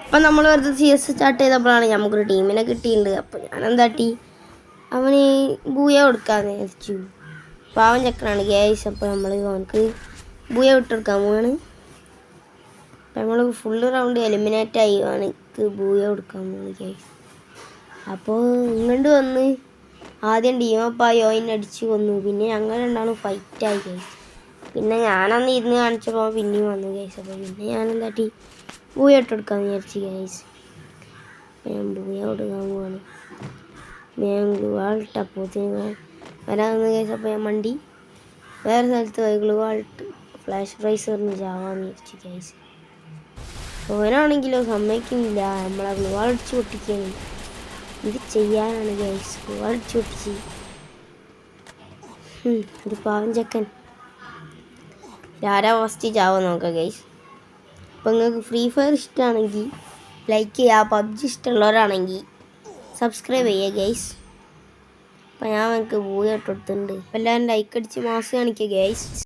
അപ്പം നമ്മൾ വെറുതെ CS സ്റ്റാർട്ട് ചെയ്തപ്പോഴാണ് നമുക്കൊരു ടീമിനെ കിട്ടിയിട്ടുണ്ട്. അപ്പോൾ ഞാനെന്താട്ടി അവന് ബൂയ കൊടുക്കാമെന്ന് വിചാരിച്ചു. പാവൻ ചക്കനാണ് ഗ്യാസ്. അപ്പോൾ നമ്മൾ അവനക്ക് ബൂയ വിട്ടെടുക്കാൻ പോവാണ്. അപ്പം നമ്മൾ ഫുള്ള് റൗണ്ട് എലിമിനേറ്റായി അവനക്ക് ബൂയ കൊടുക്കാൻ പോവാണ് ഗ്യാസ്. അപ്പോൾ ഇങ്ങോട്ട് വന്ന് ആദ്യം ടീമപ്പായി അടിച്ച് കൊന്നു. പിന്നെ ഞങ്ങൾ രണ്ടാളും ഫൈറ്റായി ഗ്യാസ്. പിന്നെ ഞാനന്ന് ഇരുന്ന് കാണിച്ചപ്പോൾ പിന്നെയും വന്നു ഗ്യാസ്. അപ്പോൾ പിന്നെ ഞാനെന്താട്ടി ബൂയ ഇട്ടെടുക്കാമെന്ന് വിചാരിച്ചു ഗ്യാസ്. ഞാൻ ബൂയ കൊടുക്കാൻ പോവാണ്. ഞാൻ ഗ്ലുവാളിട്ടപ്പോഴത്തേന് വരാമെന്ന് ഗ്യാസ്. അപ്പോൾ ഞാൻ മണ്ടി വേറെ സ്ഥലത്ത് പോയി ഗ്ലുവാളിട്ട് ഫ്ലാഷ് റൈസറിന് ചാവാന്ന് വിചാരിച്ചു ഗ്യാസ്. ഓനാണെങ്കിലോ സമ്മതിക്കുന്നില്ല. നമ്മളെ ഗ്ലുവാളടിച്ച് പൊട്ടിക്കുകയാണ്. ഇത് ചെയ്യാനാണ് ഗ്യാസ്. ഗ്ലുവാളടിച്ച് പൊട്ടിച്ച് ഒരു പാവൻ ചക്കൻ. ആരാ ഫസ്റ്റ് ചാവാൻ നോക്കാം ഗൈസ്. അപ്പോൾ നിങ്ങൾക്ക് ഫ്രീ ഫയർ ഇഷ്ടമാണെങ്കിൽ ലൈക്ക് ചെയ്യുക. PUBG ഇഷ്ടമുള്ളവരാണെങ്കിൽ സബ്സ്ക്രൈബ് ചെയ്യുക ഗൈസ്. അപ്പോൾ ഞാൻ എനിക്ക് ബൂയ ഇട്ടെടുത്തിട്ടുണ്ട്. അപ്പോൾ എല്ലാവരും ലൈക്ക് അടിച്ച് മാസ് കാണിക്കുക ഗൈസ്.